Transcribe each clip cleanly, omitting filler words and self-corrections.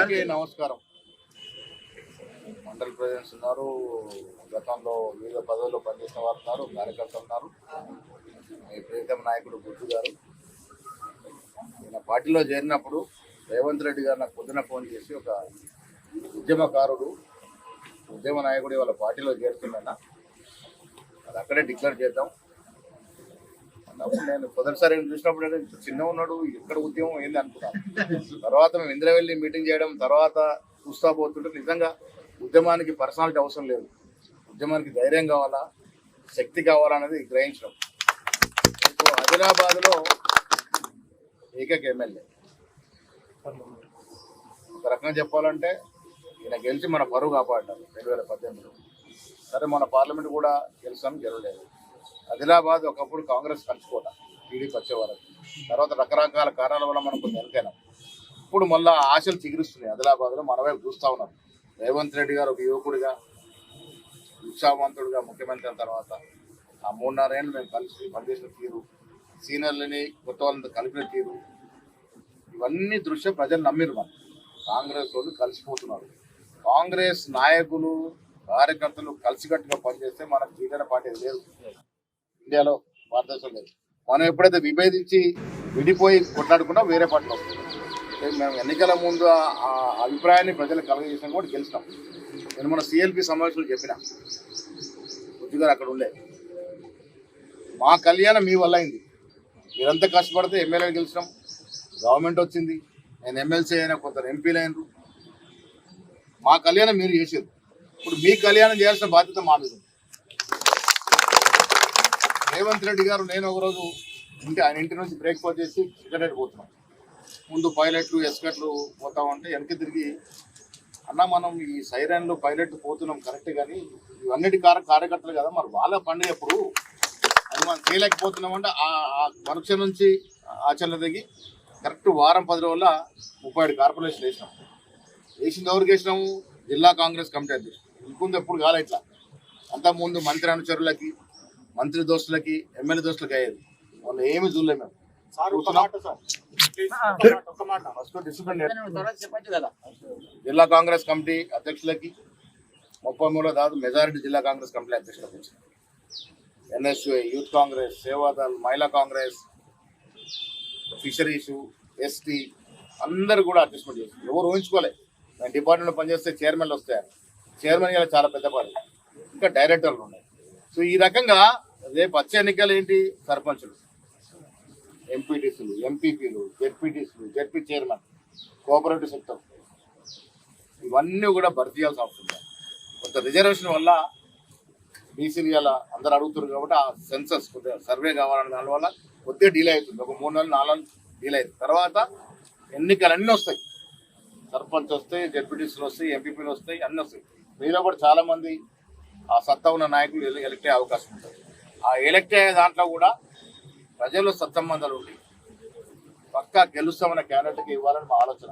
అందరికీ నమస్కారం. మండల ప్రెసిడెంట్స్ ఉన్నారు, గతంలో వివిధ పదవుల్లో పనిచేసిన వారు ఉన్నారు, కార్యకర్తలు ఉన్నారు. మీ ప్రీతం నాయకుడు గుర్తు గారు ఈయన పార్టీలో చేరినప్పుడు రేవంత్ రెడ్డి గారు నాకు పొద్దున ఫోన్ చేసి, ఒక ఉద్యమకారుడు, ఉద్యమ నాయకుడు వాళ్ళ పార్టీలో చేరుతున్నా, అది అక్కడే డిక్లేర్ చేద్దాం అన్నప్పుడు నేను మొదటిసారి చూసినప్పుడు చిన్న ఉన్నాడు, ఎక్కడ ఉద్యమం ఏంది అనుకున్నాను. తర్వాత మేము ఇంద్రవెల్లి మీటింగ్ చేయడం, తర్వాత చూస్తా పోతుంటే నిజంగా ఉద్యమానికి పర్సనాలిటీ అవసరం లేదు, ఉద్యమానికి ధైర్యం కావాలా, శక్తి కావాలా అనేది గ్రహించడం. సో ఆదిలాబాద్లో ఏకైక ఎమ్మెల్యే, ఒక రకంగా చెప్పాలంటే ఈయన గెలిచి మన పరువు కాపాడారు 2018లో. సరే మన పార్లమెంట్ కూడా గెలిచాం, గెలవలేదు. ఆదిలాబాద్ ఒకప్పుడు కాంగ్రెస్ కంచుకోట, టీడీపీ వచ్చే వరకు. తర్వాత రకరకాల కారణాల వల్ల మనం కొంచెం వెనకైనాం. ఇప్పుడు మళ్ళీ ఆశలు చిగురిస్తున్నాయి. ఆదిలాబాద్లో మన వైపు చూస్తూ ఉన్నారు. రేవంత్ రెడ్డి గారు ఒక యువకుడిగా, ఉత్సాహవంతుడిగా ముఖ్యమంత్రి అయిన తర్వాత ఆ 3.5 ఏళ్ళు మేము కలిసి పనిచేసిన తీరు, సీనియర్లని కొత్త వాళ్ళంతా కలిపిన తీరు, ఇవన్నీ దృశ్యం ప్రజలు నమ్మిరు. మనం కాంగ్రెస్ వాళ్ళు కలిసిపోతున్నారు. కాంగ్రెస్ నాయకులు, కార్యకర్తలు కలిసికట్టుగా పనిచేస్తే మనకు జీవన పార్టీ లేదు ఇండియాలో, భారతదేశం లేదు. మనం ఎప్పుడైతే విభేదించి విడిపోయి కొట్లాడుకున్నా వేరే పార్టీలో వస్తుంది. మేము ఎన్నికల ముందు ఆ అభిప్రాయాన్ని ప్రజలకు కలగజేసాం కూడా గెలిచినాం. నేను మన సిఎల్పి సమావేశంలో చెప్పిన, బుద్ధి గారు అక్కడ ఉండే, మా కళ్యాణం మీ వల్ల అయింది. మీరంతా కష్టపడితే ఎమ్మెల్యే గెలిచినాం, గవర్నమెంట్ వచ్చింది, నేను ఎమ్మెల్సీ అయినా, కొందరు ఎంపీలు అయినరు. మా కళ్యాణం మీరు చేసారు, ఇప్పుడు మీ కళ్యాణం చేయాల్సిన బాధ్యత మా మీద. రేవంత్ రెడ్డి గారు, నేను ఒకరోజు ఆయన ఇంటి నుంచి బ్రేక్ఫాస్ట్ చేసి సెక్రటరీ పోతున్నాం. ముందు పైలట్లు, ఎస్కట్లు పోతామంటే వెనక్కి తిరిగి, అన్న మనం ఈ సైరన్లు పైలట్ పోతున్నాం కరెక్ట్, కానీ ఇవన్నిటి కార్యకర్తలు కదా, మరి వాళ్ళ పండుగ ఎప్పుడు అది మనం చేయలేకపోతున్నామంటే ఆ పరీక్ష నుంచి ఆచరణ దిగి కరెక్ట్ వారం 10 రోజుల 37 కార్పొరేషన్ వేసినాం. వేసింది ఎవరికి వేసినాము? జిల్లా కాంగ్రెస్ కమిటీ అధ్యక్షుడు. ఇంకొంత ఎప్పుడు కాలే ఇట్లా. అంతకుముందు మంత్రి అనుచరులకి, మంత్రి దోస్తులకి, ఎమ్మెల్యే దోస్తులకి అయ్యేది. వాళ్ళు ఏమి చూడలేము మేము. ఫస్ట్ డిసిప్లిన్ జిల్లా కాంగ్రెస్ కమిటీ అధ్యక్షులకి 33 దాదాపు మెజారిటీ జిల్లా కాంగ్రెస్ కమిటీ అధ్యక్షులకు వచ్చింది. ఎన్ఎస్యూ, యూత్ కాంగ్రెస్, సేవాదల్, మహిళా కాంగ్రెస్, ఫిషరీస్, ఎస్టీ అందరు కూడా అడ్జస్ట్మెంట్ చేసింది. ఎవరు ఊహించుకోలే. మేము డిపార్ట్మెంట్లో పనిచేస్తే చైర్మన్లు వస్తాయని. చైర్మన్ గారు చాలా పెద్ద పని, ఇంకా డైరెక్టర్లు ఉన్నాయి. సో ఈ రకంగా రేపు వచ్చే ఎన్నికలు ఏంటి? సర్పంచులు, ఎంపీటీసీలు, ఎంపీపీలు, జెడ్పీటీసీలు, జెడ్పీ చైర్మన్, కోఆపరేటివ్ సెక్టర్, ఇవన్నీ కూడా భర్తీ చేయాల్సిన అవసరం ఉంది. కొంత రిజర్వేషన్ వల్ల బీసీలు ఇలా అందరు అడుగుతున్నారు కాబట్టి ఆ సెన్సస్ కొద్దిగా సర్వే కావాలన్న దానివల్ల కొద్దిగా డీలే అవుతుంది. ఒక 3 నెలలు 4 నెలలు డీలే అవుతుంది. తర్వాత ఎన్నికలు అన్నీ వస్తాయి, సర్పంచ్ వస్తాయి, జెడ్పీటీసీలు వస్తాయి, ఎంపీపీలు వస్తాయి, అన్నీ వస్తాయి. మీలో కూడా చాలామంది ఆ సత్తా ఉన్న నాయకులు ఎలక్ట్ అయ్యే అవకాశం ఉంటుంది. ఆ ఎలక్ట్ అయ్యే దాంట్లో కూడా ప్రజల్లో సత్సంబంధాలు ఉంటాయి. పక్కా గెలుస్తామన్న క్యాండిడేట్కి ఇవ్వాలని మా ఆలోచన.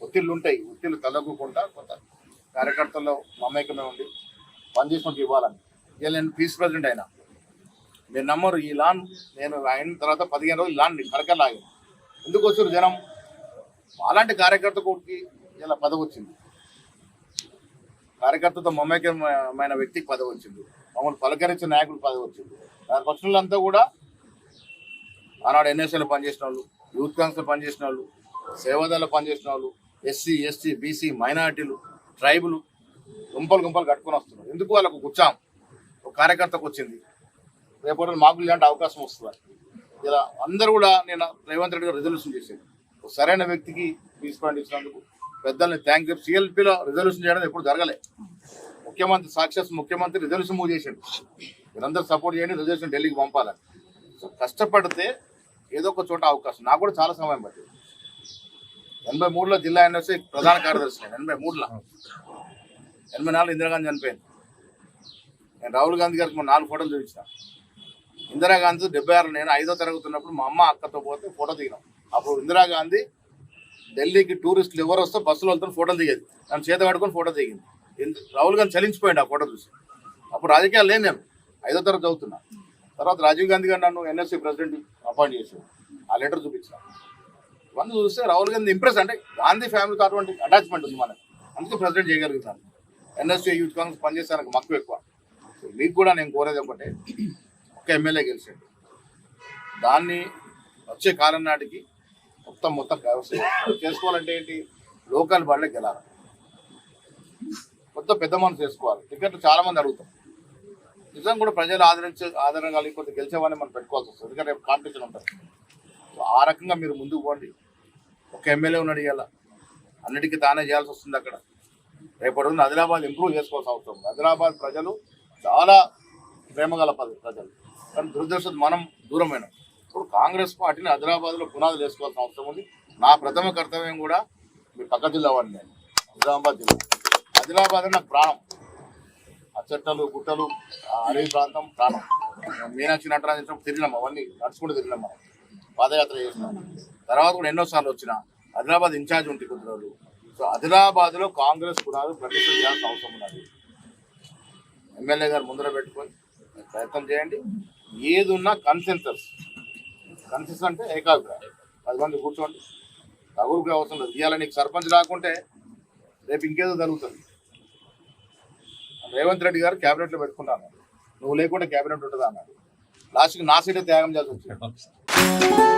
ఒత్తిళ్ళు ఉంటాయి, ఒత్తిళ్ళు తలగకుండా కొంత కార్యకర్తల్లో మమేకమే ఉండి పనిచేసుకుంటూ ఇవ్వాలని. ఇలా నేను పీస్ ప్రెసిడెంట్ అయినా, మీరు నమ్మరు, ఈ లాన్ నేను అయిన తర్వాత 15 రోజులు లాన్ కరకలు లాగాను. ఎందుకు వచ్చారు జనం? అలాంటి కార్యకర్త కొడుకు ఇలా పదవి వచ్చింది, కార్యకర్తతో మమేకమైన వ్యక్తికి పదవి వచ్చింది, మమ్మల్ని పలకరించిన నాయకుడికి పదవి వచ్చింది. దాని పక్షులంతా కూడా ఆనాడు ఎన్ఎస్ఏలో పనిచేసిన వాళ్ళు, యూత్ కాంగ్రెస్లో పనిచేసిన వాళ్ళు, సేవాదల్లో పనిచేసిన వాళ్ళు, ఎస్సీ, ఎస్టీ, బీసీ, మైనారిటీలు, ట్రైబులు గుంపలు కట్టుకొని వస్తున్నారు. ఎందుకు? వాళ్ళకు కూర్చాం, ఒక కార్యకర్తకు వచ్చింది, రేపటి మాకు ఇలాంటి అవకాశం వస్తుంది. ఇలా అందరూ కూడా నేను రేవంత్ రెడ్డి గారు రిజల్యూషన్ చేసేది, ఒక సరైన వ్యక్తికి తీసుకోండి ఇచ్చినందుకు పెద్దల్ని థ్యాంక్ యూ. సిఎల్పీలో రిజల్యూషన్ చేయడం ఎప్పుడు జరగలే. ముఖ్యమంత్రి సాక్షాత్ ముఖ్యమంత్రి రిజల్యూషన్ మూవ్ చేసిండు, మీరందరూ సపోర్ట్ చేయండి, రిజల్యూషన్ ఢిల్లీకి పంపాలని. సో కష్టపడితే ఏదో ఒక చోట అవకాశం. నాకు కూడా చాలా సమయం పట్టింది. 83లో జిల్లా ఎన్ఎస్ఏ ప్రధాన కార్యదర్శి, 83లో, 84 ఇందిరాగాంధీ చనిపోయింది. నేను రాహుల్ గాంధీ గారికి 4 ఫోటోలు చూపించిన. ఇందిరాగాంధీ 76 నేను 5వ తరగతి ఉన్నప్పుడు మా అమ్మ అక్కతో పోతే ఫోటో దిగినాం. అప్పుడు ఇందిరాగాంధీ ఢిల్లీకి టూరిస్టులు ఎవరు వస్తే బస్సులో వెళ్తాను ఫోటోలు దిగేది, నన్ను చేత పట్టుకొని ఫోటో దిగింది. రాహుల్ గాంధీ చలించిపోయింది ఆ ఫోటో చూసి. అప్పుడు రాజకీయాలు లేని నేను 5వ తరగతి చదువుతున్నా. తర్వాత రాజీవ్ గాంధీ గారు నన్ను ఎన్ఎస్సీ ప్రెసిడెంట్ అపాయింట్ చేశారు. ఆ లెటర్ చూపించిన. ఇవన్నీ చూస్తే రాహుల్ గాంధీ ఇంప్రెస్ అంటే గాంధీ ఫ్యామిలీతో అటువంటి అటాచ్మెంట్ ఉంది మనకి, అందుకే ప్రెసిడెంట్ చేయగలుగుతాను. ఎన్ఎస్యూ యూత్ కాంగ్రెస్ పనిచేస్తానికి మక్కువ ఎక్కువ. సో మీకు కూడా నేను కోరేది ఒకటే, ఒక ఎమ్మెల్యే గెలిచాడు, దాన్ని వచ్చే కాలం నాటికి మొత్తం చేసుకోవాలంటే ఏంటి, లోకల్ బళ్ళే గెలాలి, మొత్తం పెద్ద మనసు చేసుకోవాలి. టికెట్లు చాలా మంది అడుగుతాం, నిజం కూడా ప్రజలు ఆదరణ కలిగిపోతే గెలిచేవాడిని మనం పెట్టుకోవాల్సి వస్తుంది, ఎందుకంటే కాంపిటీషన్ ఉంటుంది. సో ఆ రకంగా మీరు ముందుకు పోండి. ఒక ఎమ్మెల్యే ఉన్నాడు, ఇవాళ అన్నిటికీ తానే చేయాల్సి వస్తుంది. అక్కడ రేపటి రోజున ఆదిలాబాద్ ఇంప్రూవ్ చేసుకోవాల్సిన అవసరం ఉంది. ఆదిలాబాద్ ప్రజలు చాలా ప్రేమగల ప్రజలు, కానీ దురదృష్టం మనం దూరమైన. ఇప్పుడు కాంగ్రెస్ పార్టీని ఆదిలాబాద్లో పునాదులు వేసుకోవాల్సిన అవసరం ఉంది. నా ప్రథమ కర్తవ్యం కూడా మీ పక్క జిల్లా వాడిని, నేను నిజామాబాద్ జిల్లా. ఆదిలాబాద్ నాకు ప్రాణం, ఆ చెట్టలు గుట్టలు అడవి ప్రాంతం ప్రాణం. మీనాక్షి నటరాజు తిరిగినాం, అవన్నీ నడుచుకుంటూ తిరిగినాం, మనం పాదయాత్ర చేసినాం. తర్వాత కూడా ఎన్నోసార్లు వచ్చిన ఆదిలాబాద్ ఇన్ఛార్జ్ ఉంటే కొద్ది రోజులు. సో ఆదిలాబాద్లో కాంగ్రెస్ పునాదులు ప్రతిష్ట చేయాల్సిన అవసరం ఉన్నది. ఎమ్మెల్యే గారు ముందర పెట్టుకొని ప్రయత్నం చేయండి. ఏది ఉన్నా కన్సెన్సస్ అంటే ఏకాభిప్రాయం, 10 మంది కూర్చోండి, తగురుకు అవసరం లేదు. ఇవాళ నీకు సర్పంచ్ రాకుంటే రేపు ఇంకేదో జరుగుతుంది. రేవంత్ రెడ్డి గారు క్యాబినెట్లో పెట్టుకుంటాను, నువ్వు లేకుండా క్యాబినెట్ ఉంటుందా అన్నాడు. లాస్ట్కి నా సీటే త్యాగం చేయాల్సి వచ్చింది.